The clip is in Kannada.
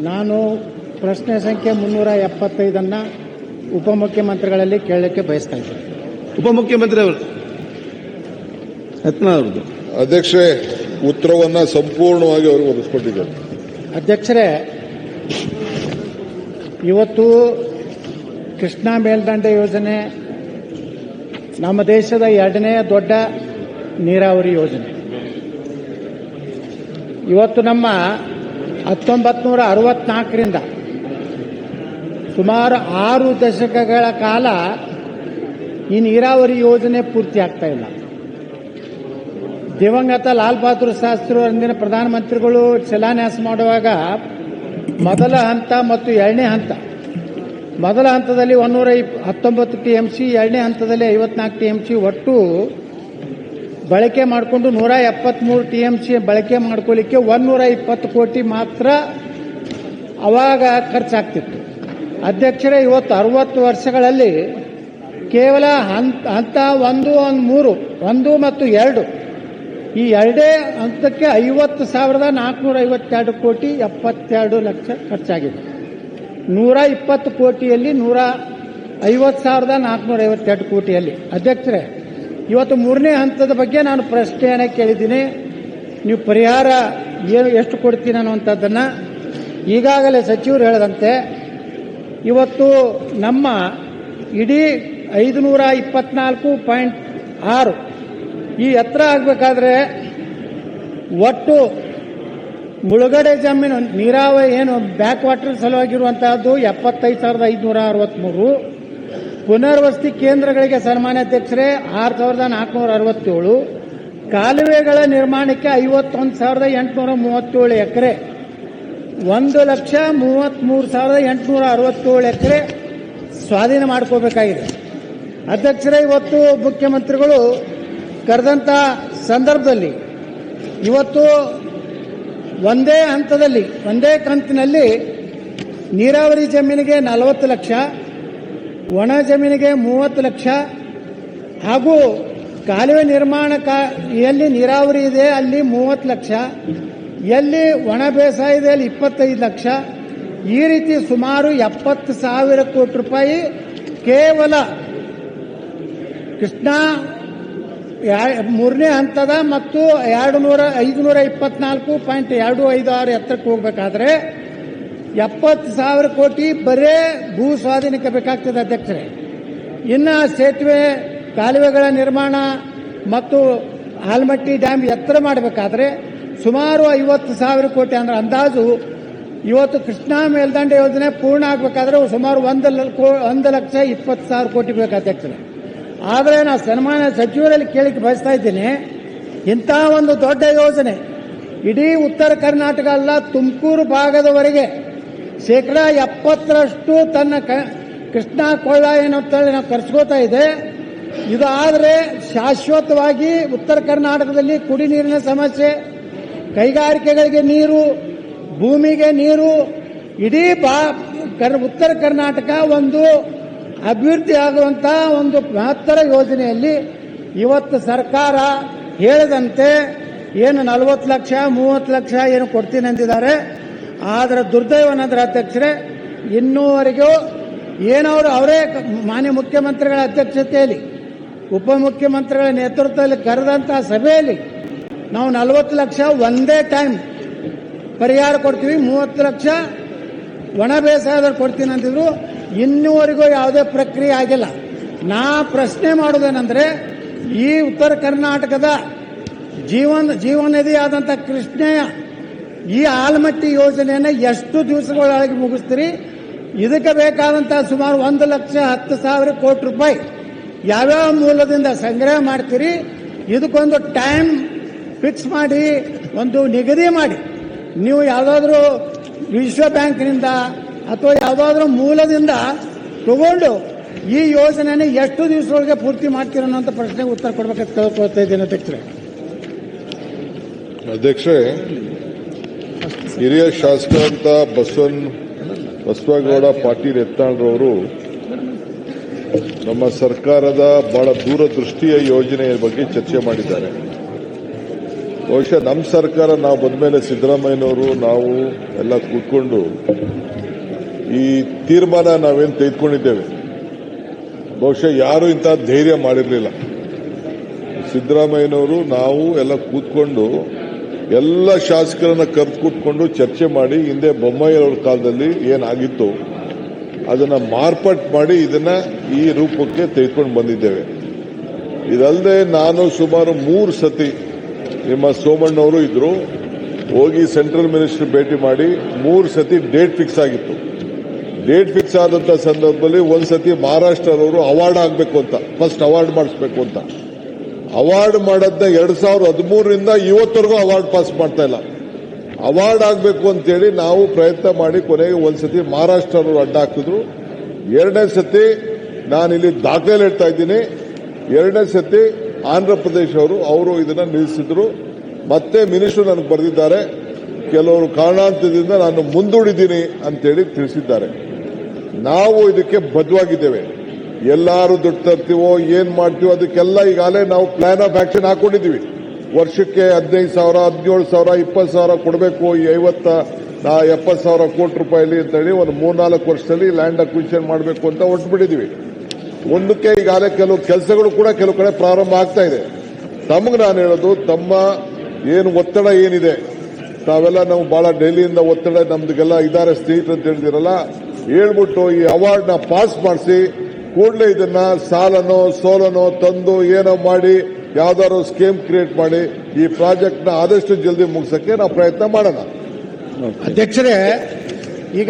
ನಾನು ಪ್ರಶ್ನೆ ಸಂಖ್ಯೆ 375 ಉಪಮುಖ್ಯಮಂತ್ರಿಗಳಲ್ಲಿ ಕೇಳಲಿಕ್ಕೆ ಬಯಸ್ತಾ ಇದ್ದೇನೆ. ಉಪಮುಖ್ಯಮಂತ್ರಿ ಅವರು ಯತ್ನಾಳ್ ಅಧ್ಯಕ್ಷರೇ, ಉತ್ತರವನ್ನ ಸಂಪೂರ್ಣವಾಗಿ ಅವರು ಒದಗಿಸಿಕೊಟ್ಟಿದ್ದಾರೆ. ಅಧ್ಯಕ್ಷರೇ, ಇವತ್ತು ಕೃಷ್ಣಾ ಮೇಲ್ದಂಡೆ ಯೋಜನೆ ನಮ್ಮ ದೇಶದ 2ನೇ ದೊಡ್ಡ ನೀರಾವರಿ ಯೋಜನೆ. ಇವತ್ತು ನಮ್ಮ 1964ರಿಂದ ಸುಮಾರು 6 ದಶಕಗಳ ಕಾಲ ಈ ನೀರಾವರಿ ಯೋಜನೆ ಪೂರ್ತಿ ಆಗ್ತಾ ಇಲ್ಲ. ದಿವಂಗತ ಲಾಲ್ ಬಹದ್ದೂರ್ ಶಾಸ್ತ್ರಿ ಅಂದಿನ ಪ್ರಧಾನಮಂತ್ರಿಗಳು ಶಿಲಾನ್ಯಾಸ ಮಾಡುವಾಗ ಮೊದಲ ಹಂತ ಮತ್ತು 2ನೇ ಹಂತ, ಮೊದಲ ಹಂತದಲ್ಲಿ 119 TMC, 2ನೇ ಹಂತದಲ್ಲಿ 54 TMC ಒಟ್ಟು ಬಳಕೆ ಮಾಡಿಕೊಂಡು 173 TMC ಬಳಕೆ ಮಾಡ್ಕೊಳ್ಳಿಕ್ಕೆ 120 ಕೋಟಿ ಮಾತ್ರ ಅವಾಗ ಖರ್ಚಾಗ್ತಿತ್ತು. ಅಧ್ಯಕ್ಷರೇ, ಇವತ್ತು 60 ವರ್ಷಗಳಲ್ಲಿ ಕೇವಲ ಹಂತ 1, 3 ಮತ್ತು 2 ಈ 2 ಹಂತಕ್ಕೆ 50,452 ಕೋಟಿ 72 ಲಕ್ಷ ಖರ್ಚಾಗಿದೆ. 120 ಕೋಟಿಯಲ್ಲಿ 150,452 ಕೋಟಿಯಲ್ಲಿ. ಅಧ್ಯಕ್ಷರೇ, ಇವತ್ತು 3ನೇ ಹಂತದ ಬಗ್ಗೆ ನಾನು ಪ್ರಶ್ನೆಯನ್ನು ಕೇಳಿದ್ದೀನಿ. ನೀವು ಪರಿಹಾರ ಎಷ್ಟು ಕೊಡ್ತೀನಿ ಅನ್ನುವಂಥದ್ದನ್ನು ಈಗಾಗಲೇ ಸಚಿವರು ಹೇಳಿದಂತೆ ಇವತ್ತು ನಮ್ಮ ಇಡೀ 524.6 ಈ ಎತ್ತರ ಆಗಬೇಕಾದ್ರೆ ಒಟ್ಟು ಮುಳುಗಡೆ ಜಮೀನು ನೀರಾವರಿ ಏನು ಬ್ಯಾಕ್ ವಾಟರ್ ಸಲುವಾಗಿರುವಂತಹದ್ದು 75,563, ಪುನರ್ವಸತಿ ಕೇಂದ್ರಗಳಿಗೆ ಸನ್ಮಾನ್ಯಾಧ್ಯಕ್ಷರೇ 6,467, ಕಾಲುವೆಗಳ ನಿರ್ಮಾಣಕ್ಕೆ 51,837 ಎಕರೆ, 1,33,867 ಎಕರೆ ಸ್ವಾಧೀನ ಮಾಡ್ಕೋಬೇಕಾಗಿದೆ. ಅಧ್ಯಕ್ಷರೇ, ಇವತ್ತು ಮುಖ್ಯಮಂತ್ರಿಗಳು ಕರೆದಂಥ ಸಂದರ್ಭದಲ್ಲಿ ಇವತ್ತು ಒಂದೇ ಹಂತದಲ್ಲಿ ಒಂದೇ ಕಂತಿನಲ್ಲಿ ನೀರಾವರಿ ಜಮೀನಿಗೆ 40 ಲಕ್ಷ, ಒಣ ಜಮೀನಿಗೆ 30 ಲಕ್ಷ ಹಾಗೂ ಕಾಲುವೆ ನಿರ್ಮಾಣ ಎಲ್ಲಿ ನೀರಾವರಿ ಇದೆ ಅಲ್ಲಿ 30 ಲಕ್ಷ, ಎಲ್ಲಿ ಒಣ ಬೇಸಾಯ ಇದೆ ಅಲ್ಲಿ 25 ಲಕ್ಷ, ಈ ರೀತಿ ಸುಮಾರು 70,000 ಕೋಟಿ ರೂಪಾಯಿ ಕೇವಲ ಕೃಷ್ಣಾ 3ನೇ ಹಂತದ ಮತ್ತು 524.256 ಎತ್ತರಕ್ಕೆ ಹೋಗಬೇಕಾದ್ರೆ 70,000 ಕೋಟಿ ಬರೇ ಭೂ ಸ್ವಾಧೀನಕ್ಕೆ ಬೇಕಾಗ್ತದೆ. ಅಧ್ಯಕ್ಷರೇ, ಇನ್ನು ಸೇತುವೆ ಕಾಲುವೆಗಳ ನಿರ್ಮಾಣ ಮತ್ತು ಆಲಮಟ್ಟಿ ಡ್ಯಾಮ್ ಎತ್ತರ ಮಾಡಬೇಕಾದ್ರೆ ಸುಮಾರು 50,000 ಕೋಟಿ ಅಂದ್ರೆ ಅಂದಾಜು ಇವತ್ತು ಕೃಷ್ಣಾ ಮೇಲ್ದಂಡೆ ಯೋಜನೆ ಪೂರ್ಣ ಆಗಬೇಕಾದ್ರೆ ಸುಮಾರು 1,20,000 ಕೋಟಿ ಬೇಕು. ಅಧ್ಯಕ್ಷರೇ, ಆದರೆ ನಾನು ಸನ್ಮಾನ್ಯ ಸಚಿವರಲ್ಲಿ ಕೇಳಿಕ್ಕೆ ಬಯಸ್ತಾ ಇದ್ದೀನಿ, ಇಂಥ ಒಂದು ದೊಡ್ಡ ಯೋಜನೆ ಇಡೀ ಉತ್ತರ ಕರ್ನಾಟಕ ಅಲ್ಲ, ತುಮಕೂರು ಭಾಗದವರೆಗೆ 70% ತನ್ನ ಕೃಷ್ಣಾ ಕೊಳ್ಳ ಏನಂತೇಳಿ ನಾವು ಕರೆಸ್ಕೋತಾ ಇದೆ. ಇದು ಆದರೆ ಶಾಶ್ವತವಾಗಿ ಉತ್ತರ ಕರ್ನಾಟಕದಲ್ಲಿ ಕುಡಿ ನೀರಿನ ಸಮಸ್ಯೆ, ಕೈಗಾರಿಕೆಗಳಿಗೆ ನೀರು, ಭೂಮಿಗೆ ನೀರು, ಇಡೀ ಉತ್ತರ ಕರ್ನಾಟಕ ಒಂದು ಅಭಿವೃದ್ಧಿ ಆಗುವಂತಹ ಒಂದು ಮಹತ್ತರ ಯೋಜನೆಯಲ್ಲಿ ಇವತ್ತು ಸರ್ಕಾರ ಹೇಳಿದಂತೆ ಏನು 40 ಲಕ್ಷ 30 ಲಕ್ಷ ಏನು ಕೊಡ್ತೀನಿ ಅಂದಿದ್ದಾರೆ. ಆದರೆ ದುರ್ದೈವನಂದ್ರೆ ಅಧ್ಯಕ್ಷರೇ, ಇನ್ನೂವರೆಗೂ ಏನವರು ಅವರೇ ಮಾನ್ಯ ಮುಖ್ಯಮಂತ್ರಿಗಳ ಅಧ್ಯಕ್ಷತೆಯಲ್ಲಿ ಉಪಮುಖ್ಯಮಂತ್ರಿಗಳ ನೇತೃತ್ವದಲ್ಲಿ ಕರೆದಂತಹ ಸಭೆಯಲ್ಲಿ ನಾವು 40 ಲಕ್ಷ ಒಂದೇ ಟೈಮ್ ಪರಿಹಾರ ಕೊಡ್ತೀವಿ, 30 ಲಕ್ಷ ಒಣ ಬೇಸಾಯದಲ್ಲಿ ಕೊಡ್ತೀನಿ ಅಂತಿದ್ರು. ಇನ್ನೂವರೆಗೂ ಯಾವುದೇ ಪ್ರಕ್ರಿಯೆ ಆಗಿಲ್ಲ. ನಾ ಪ್ರಶ್ನೆ ಮಾಡೋದೇನೆಂದ್ರೆ, ಈ ಉತ್ತರ ಕರ್ನಾಟಕದ ಜೀವನದಿಯಾದಂಥ ಕೃಷ್ಣೆಯ ಈ ಆಲಮಟ್ಟಿ ಯೋಜನೆಯನ್ನು ಎಷ್ಟು ದಿವಸಗಳೊಳಗೆ ಮುಗಿಸ್ತೀರಿ? ಇದಕ್ಕೆ ಬೇಕಾದಂತಹ ಸುಮಾರು 1,10,000 ಕೋಟಿ ರೂಪಾಯಿ ಯಾವ್ಯಾವ ಮೂಲದಿಂದ ಸಂಗ್ರಹ ಮಾಡ್ತೀರಿ? ಇದಕ್ಕೊಂದು ಟೈಮ್ ಫಿಕ್ಸ್ ಮಾಡಿ, ಒಂದು ನಿಗದಿ ಮಾಡಿ, ನೀವು ಯಾವುದಾದ್ರೂ ವಿಶ್ವ ಬ್ಯಾಂಕ್ನಿಂದ ಅಥವಾ ಯಾವುದಾದ್ರೂ ಮೂಲದಿಂದ ತಗೊಂಡು ಈ ಯೋಜನೆಯನ್ನು ಎಷ್ಟು ದಿವಸದೊಳಗೆ ಪೂರ್ತಿ ಮಾಡ್ತೀರ ಅನ್ನೋಂಥ ಪ್ರಶ್ನೆಗೆ ಉತ್ತರ ಕೊಡಬೇಕಂತ ಕೇಳ್ಕೊಳ್ತಾ ಇದ್ದೇನೆ. ಅಧ್ಯಕ್ಷರೇ, ಹಿರಿಯ ಶಾಸಕರಂತ ಬಸವಗೌಡ ಪಾಟೀಲ್ ಯತ್ನಾಳ್ರವರು ನಮ್ಮ ಸರ್ಕಾರದ ಬಹಳ ದೂರದೃಷ್ಟಿಯ ಯೋಜನೆಯ ಬಗ್ಗೆ ಚರ್ಚೆ ಮಾಡಿದ್ದಾರೆ. ಬಹುಶಃ ನಮ್ಮ ಸರ್ಕಾರ ನಾವು ಬಂದ್ಮೇಲೆ ಸಿದ್ದರಾಮಯ್ಯನವರು ನಾವು ಎಲ್ಲ ಕೂತ್ಕೊಂಡು ಈ ತೀರ್ಮಾನ ನಾವೇನು ತೆಗೆದುಕೊಂಡಿದ್ದೇವೆ. ಬಹುಶಃ ಯಾರು ಇಂಥ ಧೈರ್ಯ ಮಾಡಿರಲಿಲ್ಲ. ಸಿದ್ದರಾಮಯ್ಯನವರು ನಾವು ಎಲ್ಲ ಕೂತ್ಕೊಂಡು ಎಲ್ಲ ಶಾಸಕರನ್ನ ಕರೆದು ಕೂತ್ಕೊಂಡು ಚರ್ಚೆ ಮಾಡಿ ಹಿಂದೆ ಬೊಮ್ಮಾಯಿಯವರ ಕಾಲದಲ್ಲಿ ಏನಾಗಿತ್ತು ಅದನ್ನ ಮಾರ್ಪಾಟ್ ಮಾಡಿ ಇದನ್ನ ಈ ರೂಪಕ್ಕೆ ತೆಗೆದುಕೊಂಡು ಬಂದಿದ್ದೇವೆ. ಇದಲ್ಲದೆ ನಾನು ಸುಮಾರು 3 ಸತಿ ನಿಮ್ಮ ಸೋಮಣ್ಣವರು ಇದ್ರು, ಹೋಗಿ ಸೆಂಟ್ರಲ್ ಮಿನಿಸ್ಟರ್ ಭೇಟಿ ಮಾಡಿ 3 ಸತಿ ಡೇಟ್ ಫಿಕ್ಸ್ ಆಗಿತ್ತು. ಡೇಟ್ ಫಿಕ್ಸ್ ಆದಂತ ಸಂದರ್ಭದಲ್ಲಿ ಒಂದ್ಸತಿ ಮಹಾರಾಷ್ಟ್ರದವರು ಅವಾರ್ಡ್ ಆಗಬೇಕು ಅಂತ, ಫಸ್ಟ್ ಅವಾರ್ಡ್ ಮಾಡಿಸ್ಬೇಕು ಅಂತ, ಅವಾರ್ಡ್ ಮಾಡೋದನ್ನ 2013ರಿಂದ ಇವತ್ತರೆಗೂ ಅವಾರ್ಡ್ ಪಾಸ್ ಮಾಡ್ತಾ ಇಲ್ಲ. ಅವಾರ್ಡ್ ಆಗಬೇಕು ಅಂತೇಳಿ ನಾವು ಪ್ರಯತ್ನ ಮಾಡಿ ಕೊನೆಗೆ ಒಂದ್ಸತಿ ಮಹಾರಾಷ್ಟ್ರದವರು ಅಡ್ಡ ಹಾಕಿದ್ರು. 2ನೇ ಸತಿ ನಾನಿಲ್ಲಿ ದಾಖಲೆ ಹೇಳ್ತಾ ಇದ್ದೀನಿ, 2ನೇ ಸತಿ ಆಂಧ್ರ ಪ್ರದೇಶ ಅವರು ಇದನ್ನ ನಿಲ್ಲಿಸಿದ್ರು. ಮತ್ತೆ ಮಿನಿಸ್ಟರ್ ನನಗೆ ಬರೆದಿದ್ದಾರೆ, ಕೆಲವರು ಕಾರಣಾಂತರದಿಂದ ನಾನು ಮುಂದೂಡಿದ್ದೀನಿ ಅಂತೇಳಿ ತಿಳಿಸಿದ್ದಾರೆ. ನಾವು ಇದಕ್ಕೆ ಬದ್ಧವಾಗಿದ್ದೇವೆ. ಎಲ್ಲಾರು ದುಡ್ಡು ತರ್ತೀವೋ ಏನ್ ಮಾಡ್ತೀವೋ ಅದಕ್ಕೆಲ್ಲ ಈಗಾಗಲೇ ನಾವು ಪ್ಲಾನ್ ಆಫ್ ಆಕ್ಷನ್ ಹಾಕೊಂಡಿದ್ದೀವಿ. ವರ್ಷಕ್ಕೆ 15,000, 17,000, 20,000 ಕೊಡಬೇಕು, ಈ 70,000 ಕೋಟಿ ರೂಪಾಯಿಲಿ ಅಂತೇಳಿ ಒಂದು 3-4 ವರ್ಷದಲ್ಲಿ ಲ್ಯಾಂಡ್ ಅಕ್ವಿಷನ್ ಮಾಡಬೇಕು ಅಂತ ಹೊರಟುಬಿಟ್ಟಿದ್ದೀವಿ. ಮುಂದಕ್ಕೆ ಈಗಾಗಲೇ ಕೆಲವು ಕೆಲಸಗಳು ಕೂಡ ಕೆಲವು ಕಡೆ ಪ್ರಾರಂಭ ಆಗ್ತಾ ಇದೆ. ತಮಗೆ ನಾನು ಹೇಳೋದು, ತಮ್ಮ ಏನು ಒತ್ತಡ ಏನಿದೆ, ತಾವೆಲ್ಲ ನಾವು ಬಹಳ ಡೆಲ್ಲಿಯಿಂದ ಒತ್ತಡ ನಮ್ದಿಗೆಲ್ಲ ಇದಾರೆ ಸ್ನೇಹಿತರು ಅಂತ ಹೇಳಿದಿರಲ್ಲ, ಹೇಳ್ಬಿಟ್ಟು ಈ ಅವಾರ್ಡ್ ನ ಪಾಸ್ ಮಾಡಿಸಿ ಕೂಡಲೇ ಇದನ್ನ ಸಾಲನೋ ಸೋಲನೋ ತಂದು ಏನೋ ಮಾಡಿ ಯಾವ್ದಾದ್ರು ಸ್ಕೀಮ್ ಕ್ರಿಯೇಟ್ ಮಾಡಿ ಈ ಪ್ರಾಜೆಕ್ಟ್ ನ ಆದಷ್ಟು ಜಲ್ದಿ ಮುಗಿಸಕ್ಕೆ ನಾವು ಪ್ರಯತ್ನ ಮಾಡೋಣ. ಅಧ್ಯಕ್ಷರೇ,